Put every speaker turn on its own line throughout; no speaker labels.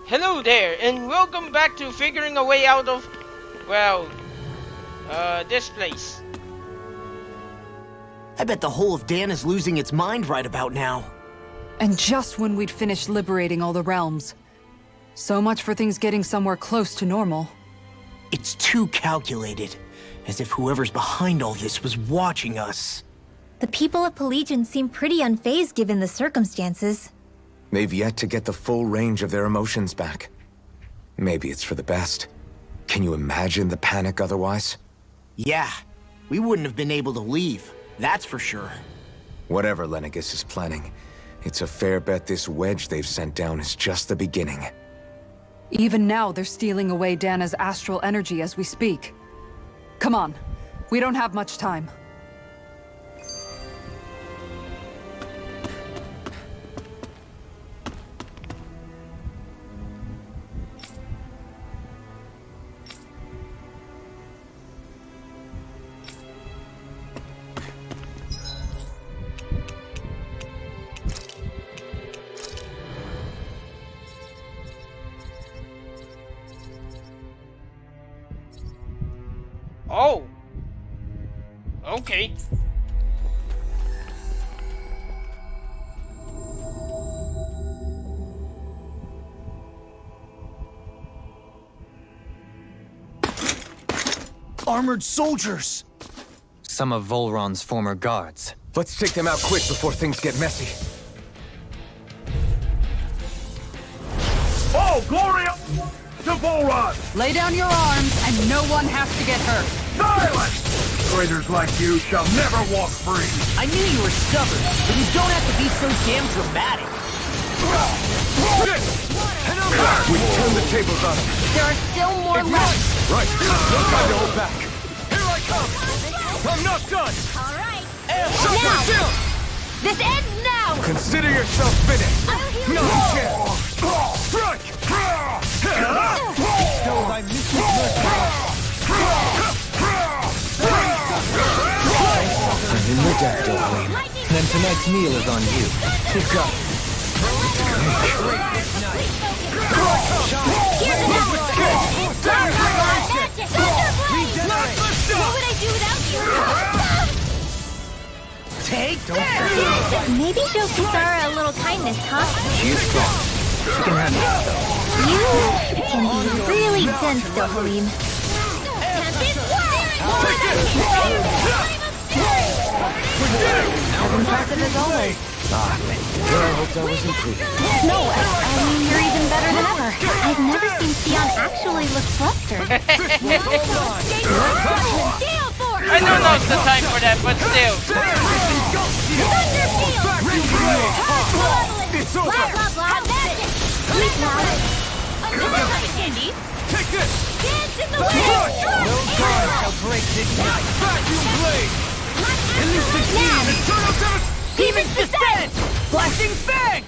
Hello there, and welcome back to figuring a way out of, well, this place.
I bet the whole of Dan is losing its mind right about now.
And just when we'd finished liberating all the realms. So much for things getting somewhere close to normal.
It's too calculated, as if whoever's behind all this was watching us.
The people of Pelegion seem pretty unfazed given the circumstances.
They've yet to get the full range of their emotions back. Maybe it's for the best. Can you imagine the panic otherwise?
Yeah, we wouldn't have been able to leave, that's for sure.
Whatever Lenegis is planning, it's a fair bet this wedge they've sent down is just the beginning.
Even now, they're stealing away Dana's astral energy as we speak. Come on, we don't have much time.
Oh. Okay.
Armored soldiers!
Some of Volron's former guards.
Let's take them out quick before things get messy.
Oh, glory to Volron!
Lay down your arms, and no one has to get hurt.
Silence! Traitors like you shall never walk free!
I knew you were stubborn, but you don't have to be so damn dramatic.
We turn the tables on them.
There are still more left.
Right, no time to hold back.
Here I come! I'm not done!
All right.
Now!
This ends now!
Consider yourself finished.
I'll heal
No
you.
chance.
Strike!
Bestow thy mystic mercy. I'm in your debt, Doreen.
Then tonight's meal is on you.
Pick up.
Here's another one. Magic! Thunderblade! What would I do without you?
Take that!
Maybe show Kisara a little kindness, huh?
She's strong. She can handle herself.
You can be really dense, though, Halim. As impressive as always.
Where I hoped I was improving.
No, I mean, you're even better than ever. I've never seen Theon actually look flustered.
I know now's the time for that, but still.
Blah, blah, blah. Magic! Sweet loud. Candy.
Take this!
Dance in the wind!
No guard shall break this night! Vacuum blade!
Now!
Demon's Descent! Flashing Fang!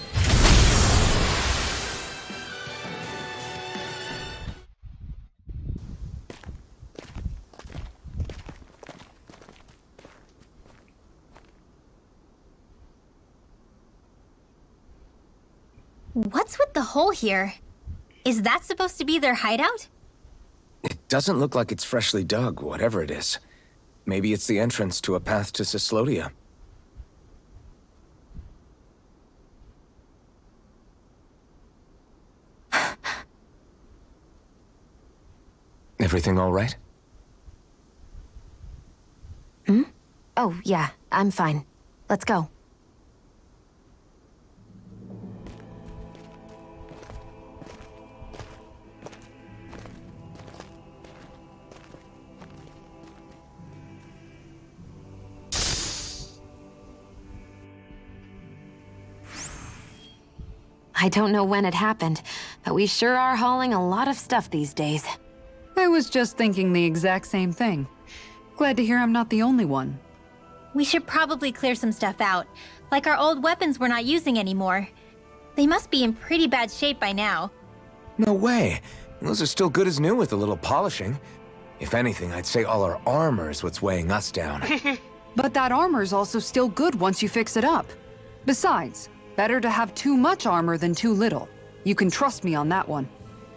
What's with the hole here? Is that supposed to be their hideout?
It doesn't look like it's freshly dug, whatever it is. Maybe it's the entrance to a path to Cyslodia. Everything all right?
Oh, yeah, I'm fine. Let's go.
I don't know when it happened, but we sure are hauling a lot of stuff these days.
I was just thinking the exact same thing. Glad to hear I'm not the only one.
We should probably clear some stuff out. Like our old weapons we're not using anymore. They must be in pretty bad shape by now.
No way. Those are still good as new with a little polishing. If anything, I'd say all our armor is what's weighing us down.
But that armor's also still good once you fix it up. Besides, better to have too much armor than too little. You can trust me on that one.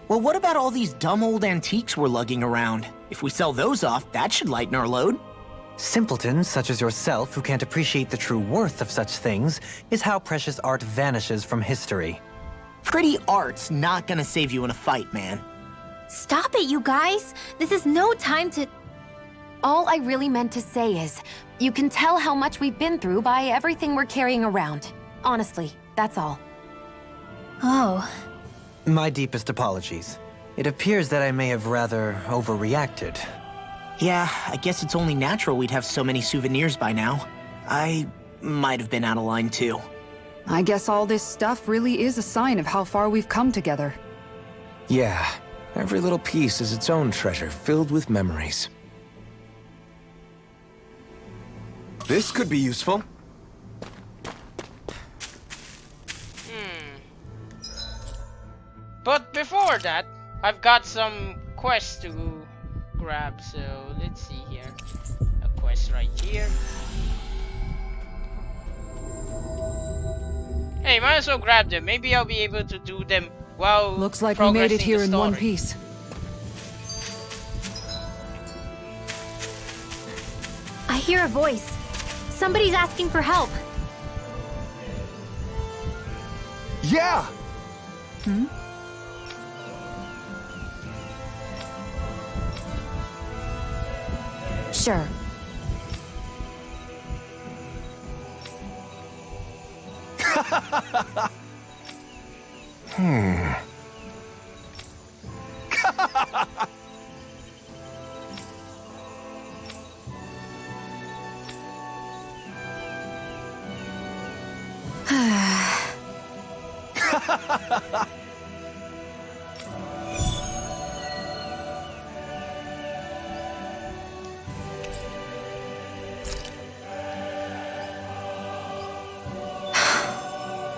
Well, what about all these dumb old antiques we're lugging around? If we sell those off, that should lighten our load.
Simpletons such as yourself who can't appreciate the true worth of such things is how precious art vanishes from history.
Pretty art's not gonna save you in a fight, man.
Stop it, you guys! This is no time to...
All I really meant to say is, you can tell how much we've been through by everything we're carrying around. Honestly, that's all.
Oh.
My deepest apologies. It appears that I may have rather overreacted.
Yeah, I guess it's only natural we'd have so many souvenirs by now. I might have been out of line too.
I guess all this stuff really is a sign of how far we've come together.
Yeah, every little piece is its own treasure filled with memories.
This could be useful.
But before that, I've got some quests to grab, so let's see here. A quest right here. Hey, might as well grab them. Maybe I'll be able to do them while
Looks like we made it
progressing
here
the
in one
story.
piece.
I hear a voice. Somebody's asking for help.
Yeah!
Sure.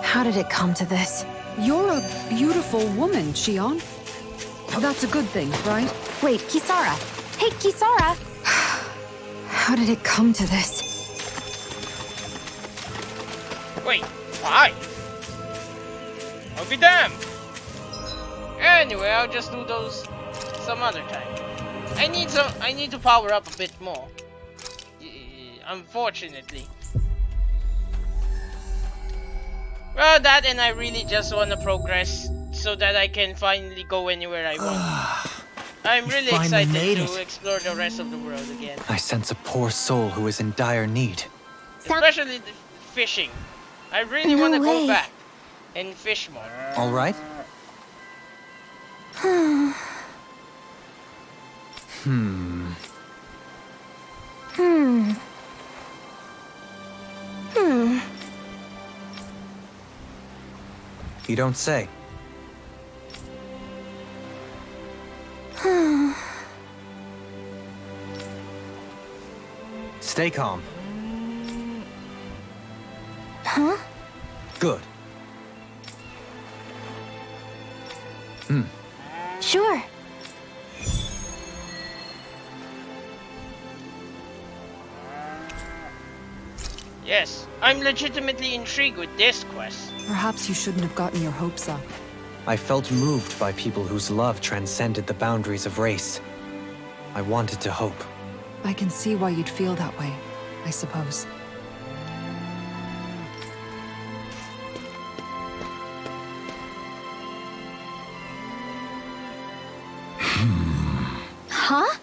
How did it come to this?
You're a beautiful woman, Shion. That's a good thing, right?
Wait, Kisara! Hey, Kisara! How did it come to this?
Wait, why? I'll be damned. Anyway, I'll just do those some other time. I need to power up a bit more. Unfortunately. Well, that and I really just want to progress so that I can finally go anywhere I want. I'm really
finally
excited
made
to
it.
explore the rest of the world again.
I sense a poor soul who is in dire need.
Especially the fishing. I really
No
want to go
way.
back and fish more.
All right? You don't say. Stay calm.
Huh?
Good.
Sure.
Yes, I'm legitimately intrigued with this quest.
Perhaps you shouldn't have gotten your hopes up.
I felt moved by people whose love transcended the boundaries of race. I wanted to hope.
I can see why you'd feel that way, I suppose.
Huh?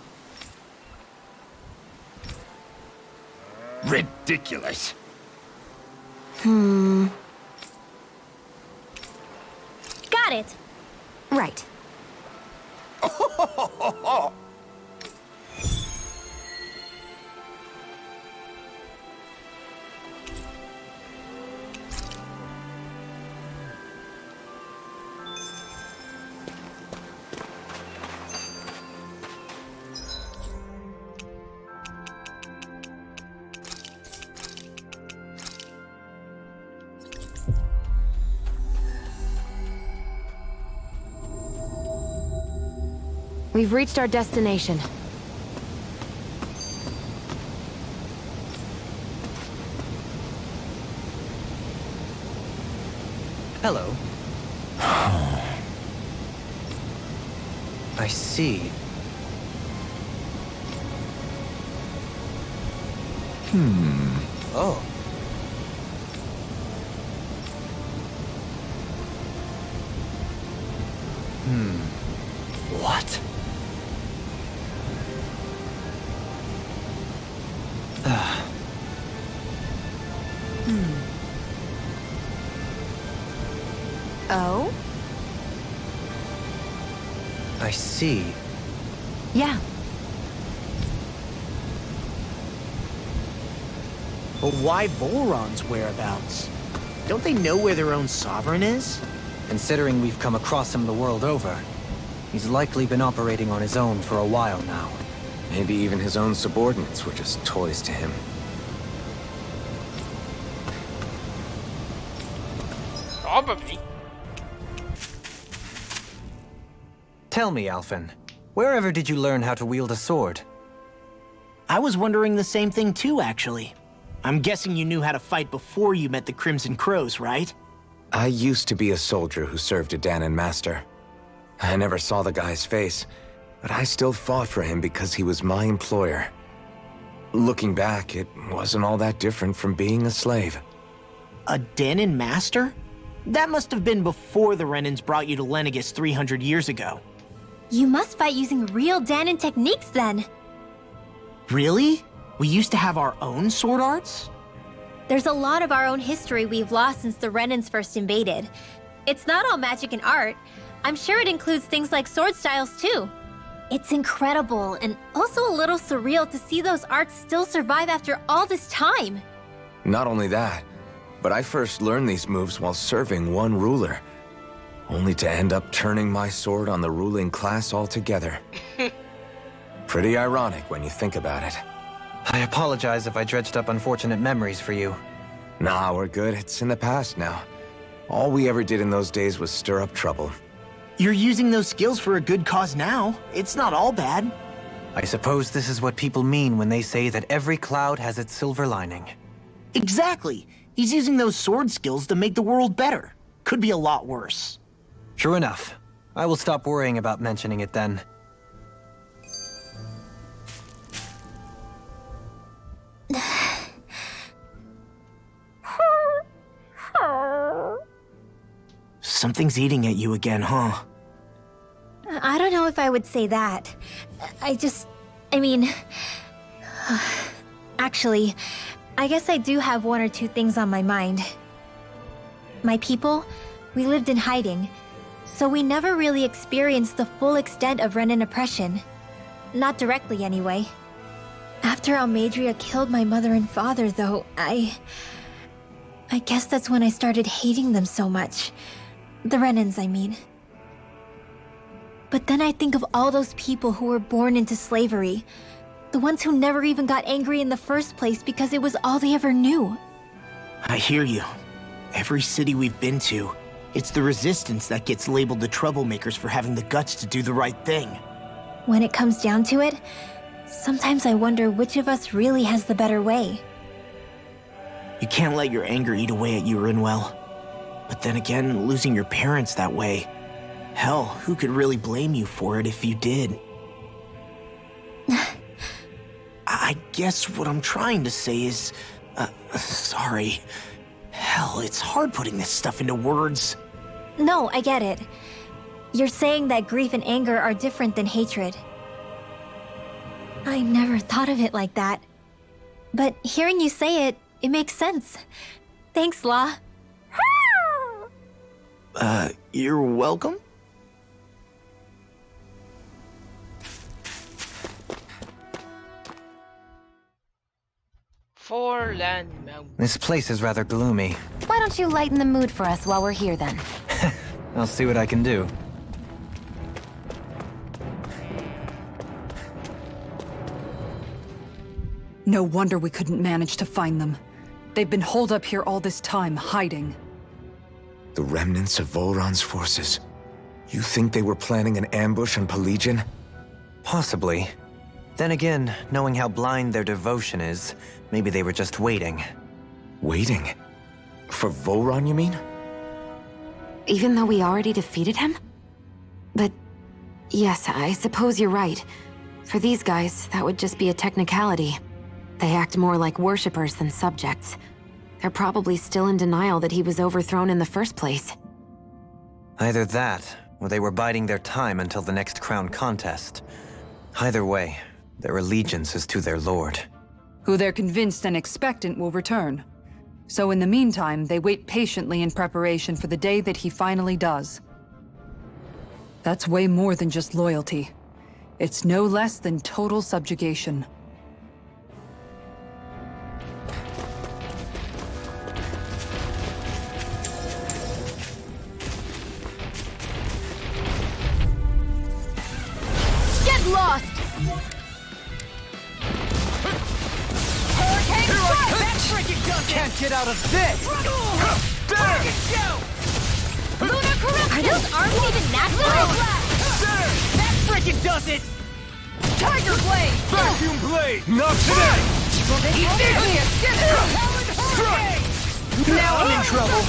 Ridiculous.
Got it.
Right. We've reached our destination.
Hello. I see. Oh. What?
Oh?
I see.
Yeah.
But why Volron's whereabouts? Don't they know where their own sovereign is?
Considering we've come across him the world over, he's likely been operating on his own for a while now.
Maybe even his own subordinates were just toys to him.
Probably.
Tell me, Alphen, wherever did you learn how to wield a sword?
I was wondering the same thing too, actually. I'm guessing you knew how to fight before you met the Crimson Crows, right?
I used to be a soldier who served a Danon master. I never saw the guy's face, but I still fought for him because he was my employer. Looking back, it wasn't all that different from being a slave.
A Danon master? That must have been before the Renans brought you to Lenegis 300 years ago.
You must fight using real Danon techniques then.
Really? We used to have our own sword arts?
There's a lot of our own history we've lost since the Renans first invaded. It's not all magic and art. I'm sure it includes things like sword styles too. It's incredible and also a little surreal to see those arts still survive after all this time.
Not only that, but I first learned these moves while serving one ruler, only to end up turning my sword on the ruling class altogether. Pretty ironic when you think about it.
I apologize if I dredged up unfortunate memories for you.
Nah, we're good. It's in the past now. All we ever did in those days was stir up trouble.
You're using those skills for a good cause now. It's not all bad.
I suppose this is what people mean when they say that every cloud has its silver lining.
Exactly. He's using those sword skills to make the world better. Could be a lot worse.
True enough. I will stop worrying about mentioning it then.
Something's eating at you again, huh?
I don't know if I would say that. Actually, I guess I do have one or two things on my mind. My people, we lived in hiding, so we never really experienced the full extent of Renan oppression. Not directly, anyway. After Almadria killed my mother and father, though, I guess that's when I started hating them so much. The Renans, I mean. But then I think of all those people who were born into slavery. The ones who never even got angry in the first place because it was all they ever knew.
I hear you. Every city we've been to, it's the resistance that gets labeled the troublemakers for having the guts to do the right thing.
When it comes down to it, sometimes I wonder which of us really has the better way.
You can't let your anger eat away at you, Rinwell. But then again, losing your parents that way... Hell, who could really blame you for it if you did? I guess what I'm trying to say is... sorry. Hell, it's hard putting this stuff into words.
No, I get it. You're saying that grief and anger are different than hatred. I never thought of it like that. But hearing you say it, it makes sense. Thanks, La.
You're welcome?
Forland Mountain.
This place is rather gloomy.
Why don't you lighten the mood for us while we're here then?
I'll see what I can do.
No wonder we couldn't manage to find them. They've been holed up here all this time, hiding.
The remnants of Volron's forces. You think they were planning an ambush on Pelagian?
Possibly. Then again, knowing how blind their devotion is, maybe they were just waiting.
Waiting? For Volron, you mean?
Even though we already defeated him? But Yes, I suppose you're right. For these guys, that would just be a technicality. They act more like worshippers than subjects. They're probably still in denial that he was overthrown in the first place.
Either that, or they were biding their time until the next crown contest. Either way, their allegiance is to their lord.
Who they're convinced and expectant will return. So in the meantime, they wait patiently in preparation for the day that he finally does. That's way more than just loyalty. It's no less than total subjugation.
Get lost!
Can't get out of this!
Are those arms even natural?
That frickin' does it!
Tiger Blade!
Vacuum blade! Not today!
Now I'm in trouble.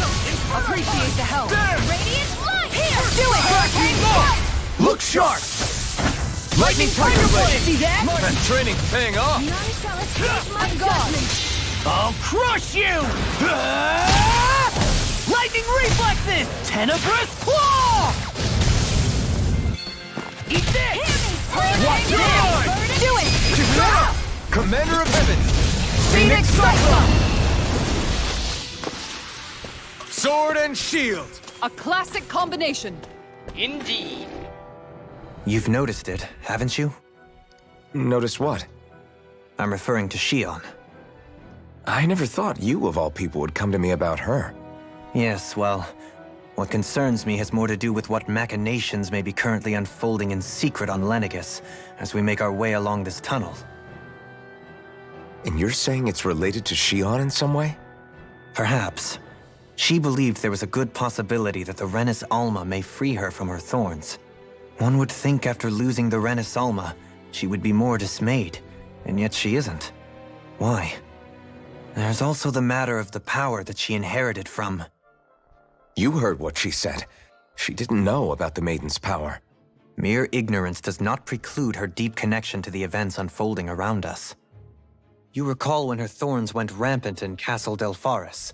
Appreciate the help.
Radiant light! Here!
Do it! Hurricane!
Look sharp!
Lightning Tiger Blade!
See that?
That training's paying off!
None shall escape my judgment!
I'll crush you! Lightning reflexes! Tenebrous claw! Eat this!
Watch your line!
Do it!
Commander of Heaven!
Phoenix Cyclone!
Sword and shield!
A classic combination.
Indeed.
You've noticed it, haven't you?
Notice what?
I'm referring to Shion.
I never thought you, of all people, would come to me about her.
Yes, well, what concerns me has more to do with what machinations may be currently unfolding in secret on Lenegis as we make our way along this tunnel.
And you're saying it's related to Shion in some way?
Perhaps. She believed there was a good possibility that the Renis Alma may free her from her thorns. One would think after losing the Renis Alma, she would be more dismayed, and yet she isn't. Why? There's also the matter of the power that she inherited from...
You heard what she said. She didn't know about the Maiden's power.
Mere ignorance does not preclude her deep connection to the events unfolding around us. You recall when her thorns went rampant in Castle Delpharis.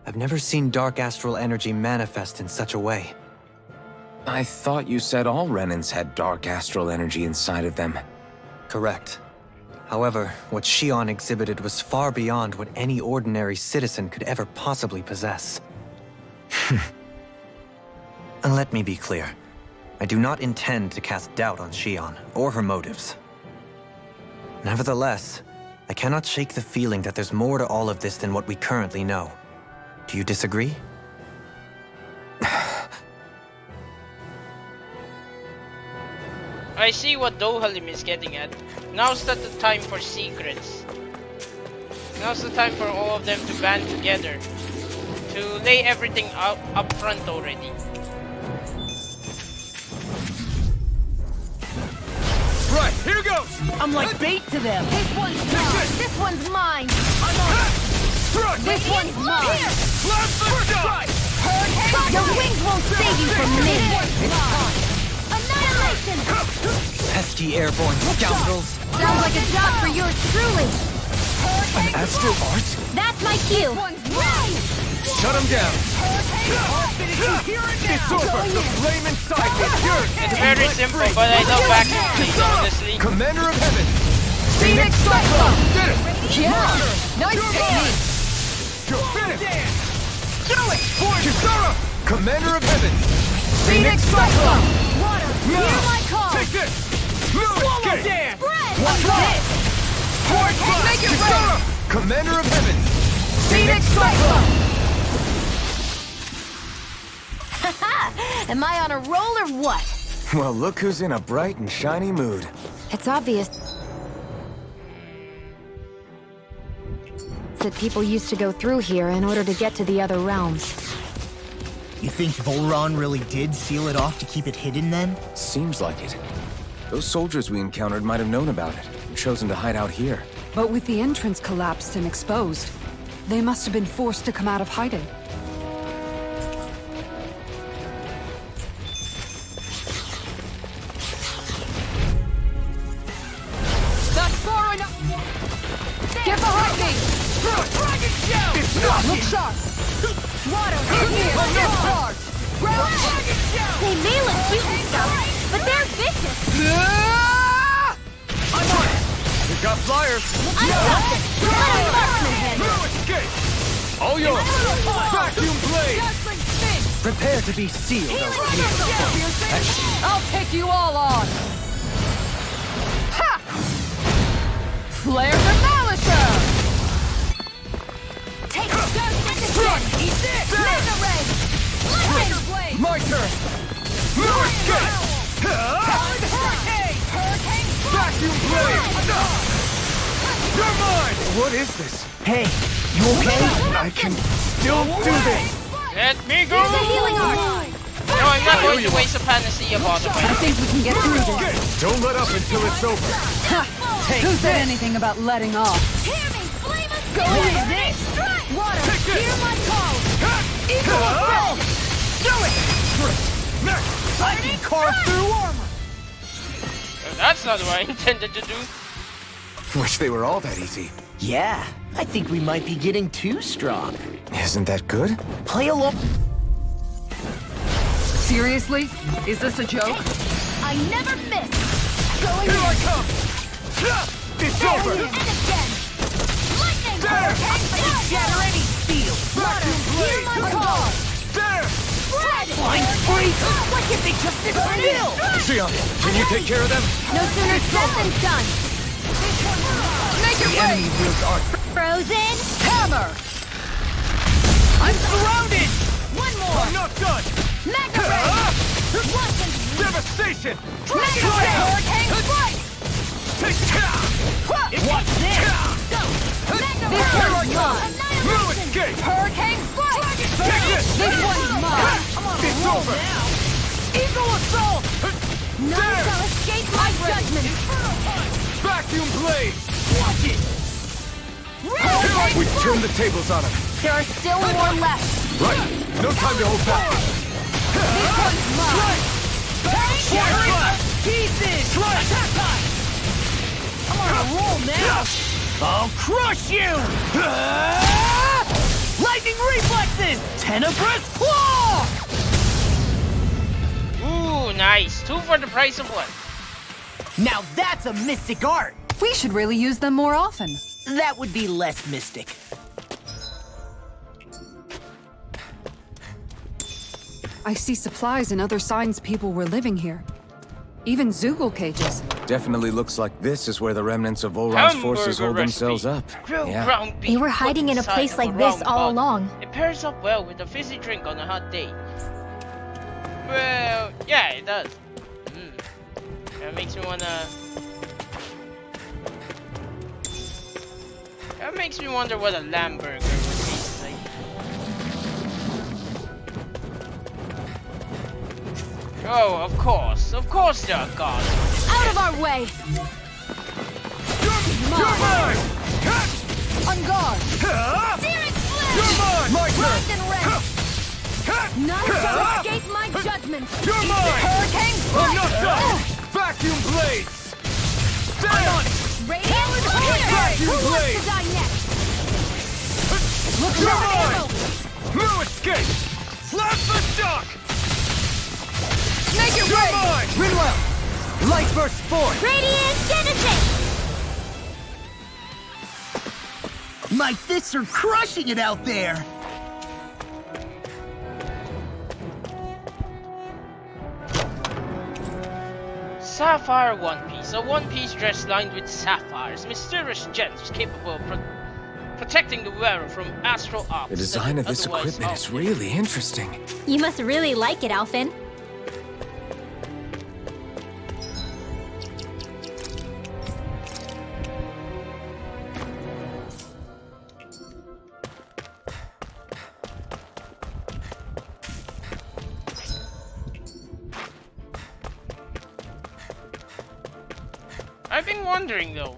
I've never seen dark astral energy manifest in such a way.
I thought you said all Renans had dark astral energy inside of them.
Correct. However, what Shion exhibited was far beyond what any ordinary citizen could ever possibly possess. And let me be clear. I do not intend to cast doubt on Shion or her motives. Nevertheless, I cannot shake the feeling that there's more to all of this than what we currently know. Do you disagree?
I see what Dohalim is getting at. Now's not the time for secrets. Now's the time for all of them to band together. To lay everything up front already.
Right, here goes!
I'm like bait to them.
This one's mine! This one's mine!
Strike!
This one's mine!
Blast the shot!
Your wings won't save you from me! Annihilation!
Pesky airborne scoundrels!
Sounds like a job for yours truly!
An astral art?
That's my cue!
Shut him down! It's over! The flame inside me is yours!
It's very simple, but I love vacuum blades, honestly.
Commander of Heaven!
Phoenix Cyclone!
Did it!
Yeah! Nice technique!
You're finished! Do it! Kisara! Commander of Heaven!
Phoenix Cyclone!
Water, hear my call!
Take this! Move it! Get it!
Spread!
Watch this! Make it
Kisara!
rain!
Commander of Heaven!
Phoenix Cyclone!
Am I on a roll or what?
Well, look who's in a bright and shiny mood.
It's obvious that people used to go through here in order to get to the other realms.
You think Volron really did seal it off to keep it hidden then?
Seems like it. Those soldiers we encountered might have known about it and chosen to hide out here.
But with the entrance collapsed and exposed, they must have been forced to come out of hiding.
I'm on it! We got flyers! No escape! All yours! Vacuum blade!
Prepare to be sealed.
I'll take you all on! Ha! Flare the Demolisher!
Take it! Eat this! Mega Ray! Lightning Blade!
My turn! No escape!
Hurricane! Hurricane!
Vacuum blade! You're mine! What is this?
Hey, you okay?
I can still do this!
Let me go!
There's a healing art!
No, I'm not going to waste a panacea bottle.
I think we can get through this.
Don't let up until it's over.
Who said anything about letting off?
Hear me! Flame of
Go with it!
Strike! Water!
Take this!
Hear my call!
Eagle
assault!
Do it! Next!
I can carve through armor!
That's not what I intended to do.
Wish they were all that easy.
Yeah, I think we might be getting too strong.
Isn't that good?
Play along.
Seriously? Is this a joke?
I never miss! Going
Here I
in!
come! It's over!
And again! Lightning!
There!
Hurricane!
Generating steel.
Water! Hear my call!
There!
Spread!
Flying freak!
What if they just sit still?
Xion, can you take care of them?
No sooner said than done!
Make it
The enemy wields art.
Frozen!
hammer!
I'm surrounded! One more!
I'm not done!
Mega Ray! Wasn't
Devastation!
Mega Ray! Hurricane Strike!
Take care!
What's this? Go! Mega
This
Ray!
one's mine!
No
Annihilation!
escape!
Hurricane Strike!
Take this!
This one's mine!
It's over!
Eagle Assault! None
There!
shall escape my judgment!
Vacuum blade!
Watch it!
We turned the tables on him.
There are still more left!
Right. No time to hold back.
This one's mine!
Fire!
Pieces! Attack time! I'm on a roll now!
I'll crush you! Lightning reflexes! Tenebrous claw!
Ooh, nice. 2 for the price of 1.
Now that's a mystic art.
We should really use them more often.
That would be less mystic.
I see supplies and other signs people were living here. Even Zoogle cages.
Definitely looks like this is where the remnants of Olron's forces hold themselves up.
Grilled
Yeah.
ground beef
They were
put
hiding in a
inside
place
of
like
a
this
round
all
bottle.
along.
It pairs up well with a fizzy drink on a hot day. Well, yeah, it does. That makes me wanna... That makes me wonder what a lamb burger would taste like. Oh, of course there are gods.
Out of our way!
You're mine!
On guard!
You're
Searing Flare!
mine! My turn!
Rise and rend! None shall escape my judgment!
You're mine!
Hurricane
I'm
Strike!
not done! Vacuum blades! There!
Radiant Warrior!
Vacuum
Who wants
blade!
to die next?
You're mine! No escape! Plasma shock!
Make it
You're
rain!
mine!
Rinwell! Light burst forth!
Radiant Genesis!
My fists are crushing it out there.
Sapphire One Piece. A one-piece dress lined with sapphires, mysterious gems capable of protecting the wearer from astral ops.
The design of this equipment is really interesting.
You must really like it, Alphen.
I've been wondering though.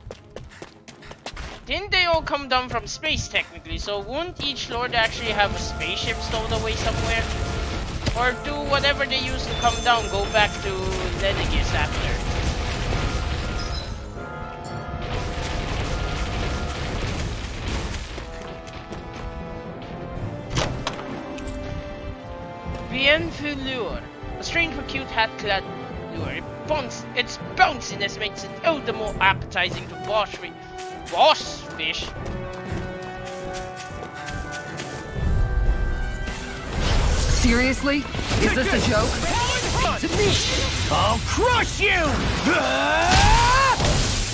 Didn't they all come down from space technically, so wouldn't each lord actually have a spaceship stowed away somewhere? Or do whatever they used to come down go back to Lenegis after? Bienfuleur, a strange but cute hat-clad lure. Its bounciness makes it all the more appetizing to boss fish.
Seriously? Is this a joke?
To me! I'll crush you!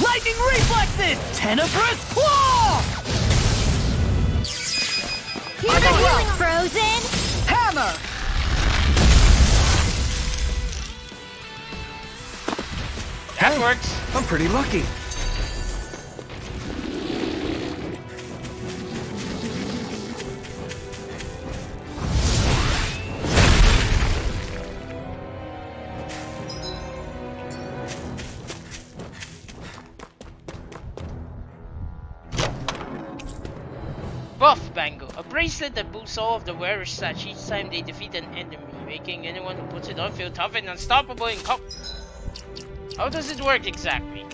Lightning reflexes! Tenebrous claw!
Here's a healing frozen!
Hammer!
That works.
I'm pretty lucky.
Buff Bangle, a bracelet that boosts all of the wearer's stats each time they defeat an enemy, making anyone who puts it on feel tough and unstoppable in How does it work exactly?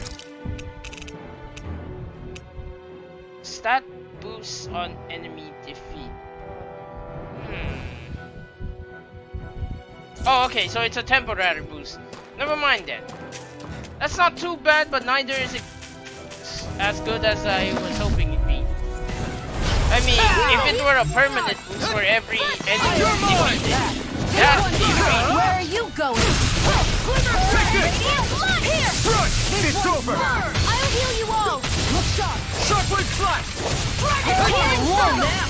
Stat boosts on enemy defeat. Oh, okay, so it's a temporary boost. Never mind then. That's not too bad, but neither is it as good as I was hoping it'd be. I mean, if it were a permanent boost for every enemy defeated, that'd be great.
Where are you going?
It's over!
I'll heal you all! Look sharp!
Shockwave slash!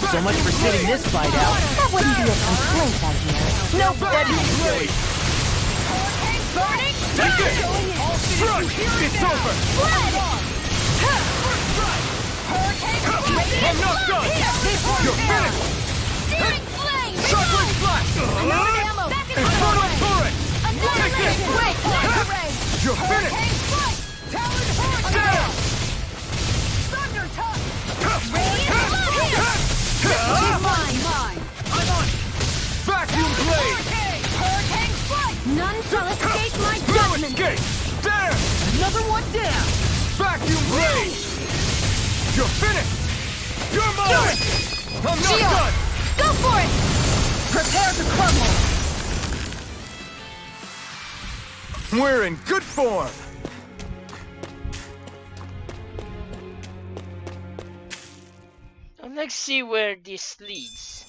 So much for sitting this fight out.
That wouldn't be a complaint, I hear.
No blade!
Burning!
Take it! Crush! It's over! I'm not done! You're finished!
Searing flame!
Shockwave slash!
Another ammo!
Inferno turret! Take it!
Wait!
You're finished!
Talon horse!
Down!
Thunder touch! Mine!
I'm on! Vacuum blade!
Hurricane strike! None shall escape my
No
judgment!
escape! There!
Another one down!
Vacuum blade! You're finished! You're mine! I'm not
Geo!
done!
Go for it!
Prepare to crumble!
We're in good form!
Let's see where this leads.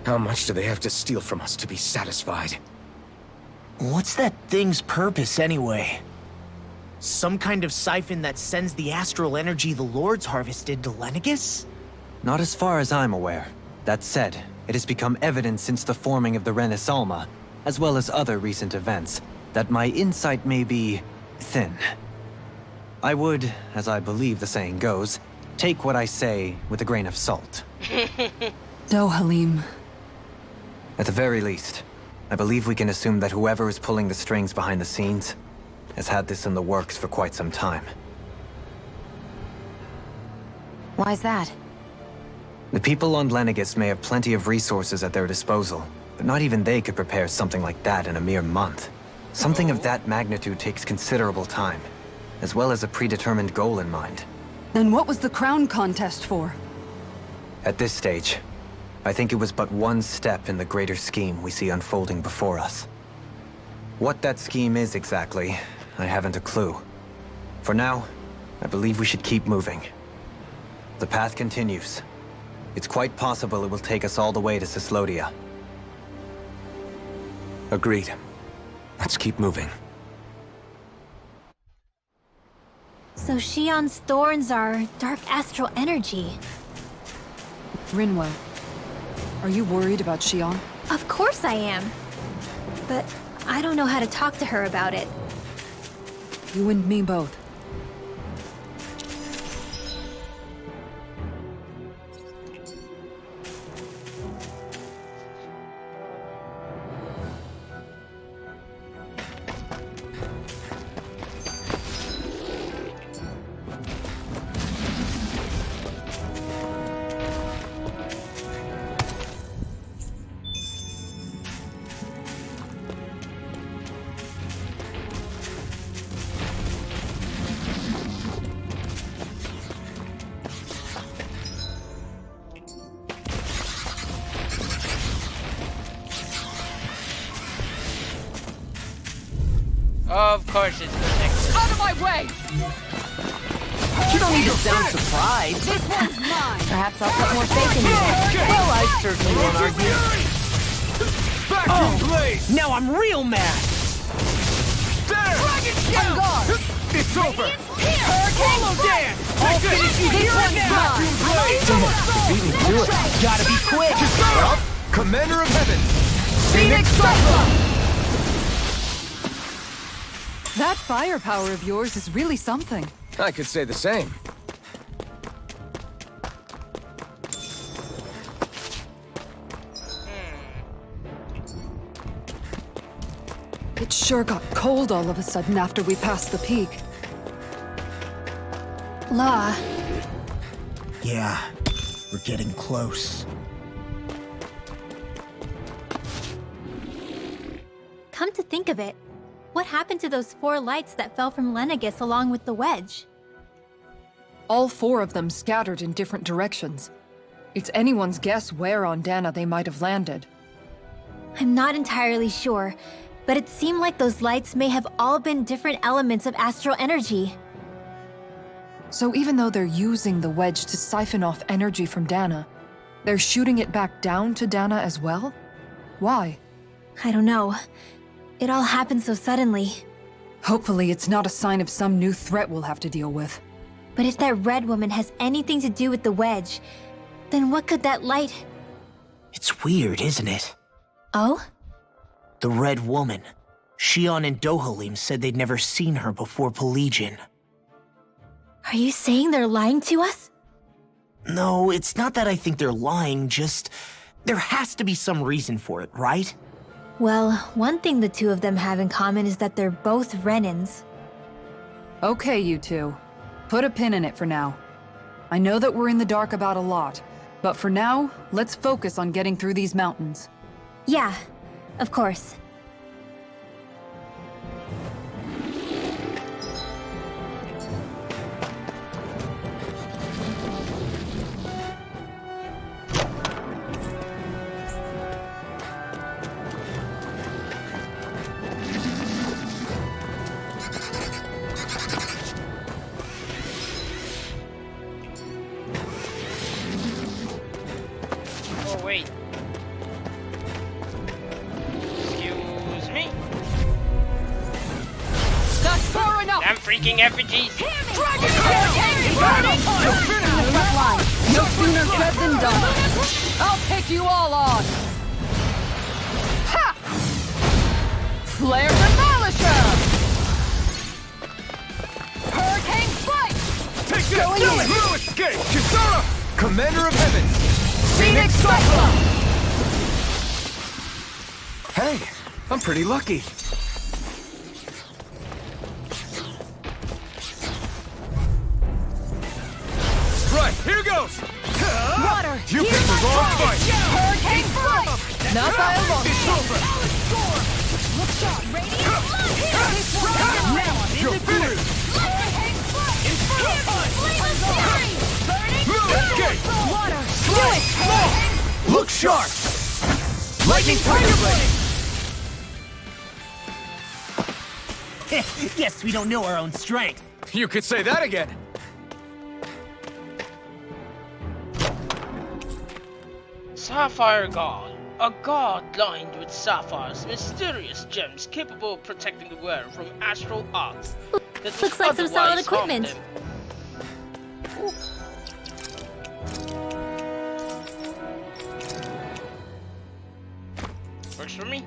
How much do they have to steal from us to be satisfied?
What's that thing's purpose anyway? Some kind of siphon that sends the astral energy the Lords harvested to Lenegus?
Not as far as I'm aware. That said, it has become evident since the forming of the Renis Alma, as well as other recent events, that my insight may be thin. I would, as I believe the saying goes, take what I say with a grain of salt.
So, Halim,
At the very least, I believe we can assume that whoever is pulling the strings behind the scenes has had this in the works for quite some time.
Why's that?
The people on Lenegus may have plenty of resources at their disposal, but not even they could prepare something like that in a mere month. Something of that magnitude takes considerable time, as well as a predetermined goal in mind.
then what was the crown contest for?
At this stage, I think it was but one step in the greater scheme we see unfolding before us. What that scheme is exactly, I haven't a clue. For now, I believe we should keep moving. The path continues. It's quite possible it will take us all the way to Cislodia.
Agreed. Let's keep moving.
So Shion's thorns are dark astral energy.
Rinwell, are you worried about Shion?
Of course I am. But I don't know how to talk to her about it.
You and me both.
Of course it's protected.
Out of my way!
You don't need to sound surprised.
This one's mine!
Perhaps I'll put more faith in you.
Well, I certainly won't argue.
Vacuum blaze!
Now I'm real mad.
There!
Dragon Shield!
It's over!
Hurricane
Follow Dan!
All
Take this!
finish this one's mine!
Beat me to it!
Gotta be quick.
Well, Commander of Heaven!
Phoenix Cyclone!
That firepower of yours is really something.
I could say the same.
It sure got cold all of a sudden after we passed the peak.
La,
Yeah, we're getting close.
come to think of it, what happened to those 4 lights that fell from Lenegis along with the wedge?
All 4 of them scattered in different directions. It's anyone's guess where on Dana they might have landed.
I'm not entirely sure, but it seemed like those lights may have all been different elements of astral energy.
So even though they're using the wedge to siphon off energy from Dana, they're shooting it back down to Dana as well? Why?
I don't know. It all happened so suddenly.
Hopefully it's not a sign of some new threat we'll have to deal with.
But if that red woman has anything to do with the wedge, then what could that light...
It's weird, isn't it?
Oh?
The Red Woman. Shion and Dohalim said they'd never seen her before Pelagian.
Are you saying they're lying to us?
No, it's not that I think they're lying, just... There has to be some reason for it, right?
Well, one thing the 2 of them have in common is that they're both Renans.
Okay, you 2. Put a pin in it for now. I know that we're in the dark about a lot, but for now, let's focus on getting through these mountains.
Yeah, of course.
Oh wait. Excuse me.
That's far enough!
Damn freaking effigies.
Dragon Shield!
Front line. No sooner said than done.
I'll take you all on! Ha! Flare Demolisher! Hurricane Strike!
Take this! Do it! No escape! Kisara! Commander of Heaven!
Phoenix Cyclone!
Hey, I'm pretty lucky. Right, here goes!
Water!
You picked the wrong fight!
Hurricane Strike!
Not by a long
It's over!
Look shot! Radiant Blood! This one! Now I'm in
You're
the groove!
finished!
Hurricane Strike! Inferno Punch! Flame of Fury! Burning
No escape!
Water!
Strike! Look sharp! Lightning Tiger Blade!
Guess we don't know our own strength.
You could say that again.
Sapphire God. A god lined with sapphires, mysterious gems capable of protecting the wearer from astral arts. that
Looks like some solid
otherwise harm
equipment.
them. Works for me.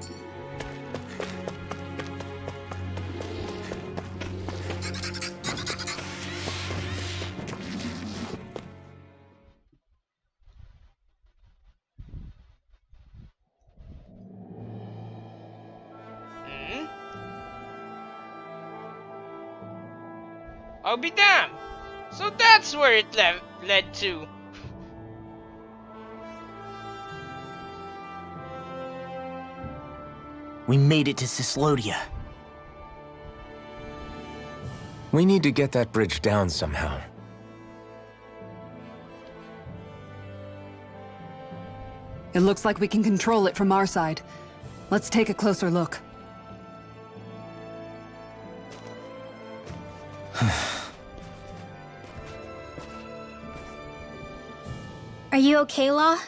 I'll be damned! So that's where it led to.
We made it to Cislodia.
We need to get that bridge down somehow.
It looks like we can control it from our side. Let's take a closer look.
okay, Law?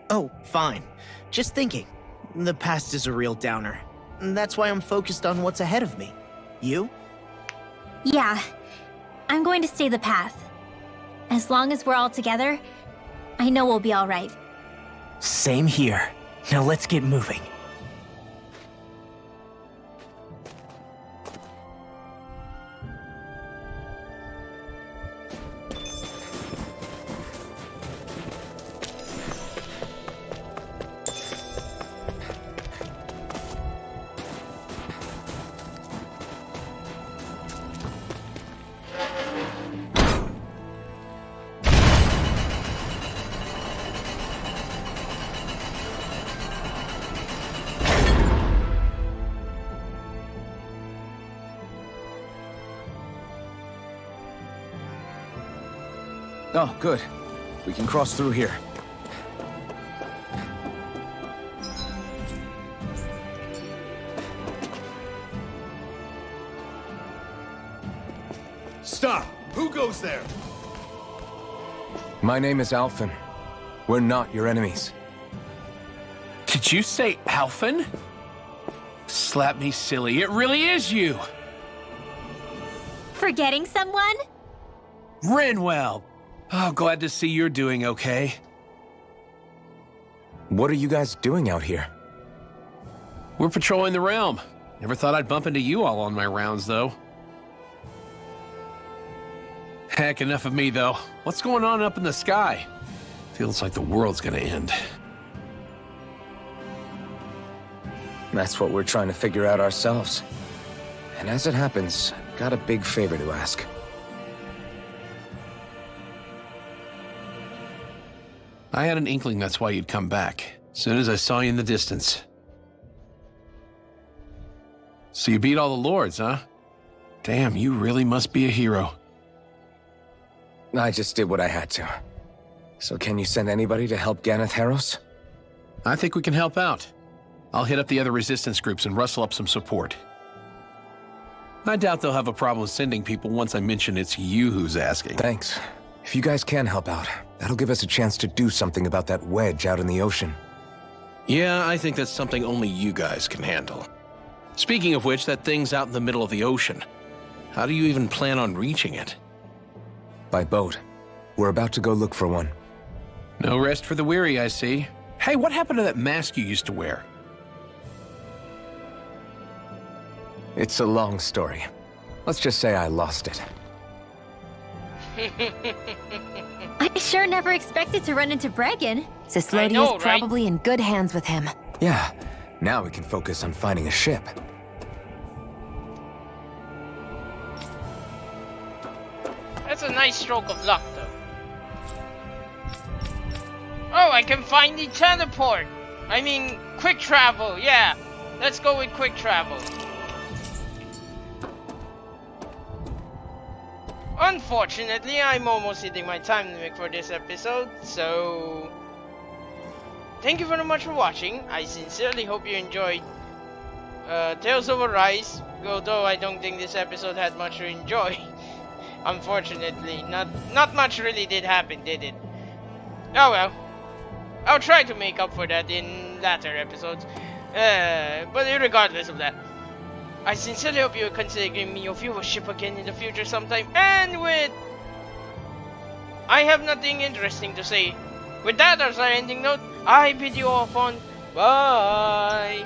Oh, fine. Just thinking. The past is a real downer. That's why I'm focused on what's ahead of me. You?
Yeah. I'm going to stay the path. As long as we're all together, I know we'll be alright.
Same here. Now let's get moving.
Oh, good. We can cross through here.
Stop! Who goes there?
My name is Alphen. We're not your enemies.
Did you say Alphen? Slap me silly, it really is you!
Forgetting someone?
Renwell! Oh, glad to see you're doing okay.
What are you guys doing out here?
We're patrolling the realm. Never thought I'd bump into you all on my rounds, though. Heck, enough of me, though. What's going on up in the sky? Feels like the world's gonna end.
That's what we're trying to figure out ourselves. And as it happens, got a big favor to ask.
I had an inkling that's why you'd come back, as soon as I saw you in the distance. So you beat all the lords, huh? Damn, you really must be a hero.
I just did what I had to. So can you send anybody to help Ganoth Haros?
I think we can help out. I'll hit up the other resistance groups and rustle up some support. I doubt they'll have a problem sending people once I mention it's you who's asking.
Thanks. If you guys can help out, that'll give us a chance to do something about that wedge out in the ocean.
Yeah, I think that's something only you guys can handle. Speaking of which, that thing's out in the middle of the ocean. How do you even plan on reaching it?
By boat. We're about to go look for one.
No rest for the weary, I see. Hey, what happened to that mask you used to wear?
It's a long story. Let's just say I lost it.
I sure never expected to run into Bregan.
Cislodia's probably in good hands with him.
Yeah, now we can focus on finding a ship.
That's a nice stroke of luck, though. Oh, I can find the teleport! I mean, quick travel, yeah. Let's go with quick travel. Unfortunately, I'm almost hitting my time limit for this episode, so... Thank you very much for watching. I sincerely hope you enjoyed Tales of Arise, although I don't think this episode had much to enjoy. Unfortunately, not much really did happen, did it? Oh well. I'll try to make up for that in latter episodes. But regardless of that, I sincerely hope you consider giving me your viewership again in the future sometime. And with... I have nothing interesting to say. With that as our ending note, I bid you all fun. Bye!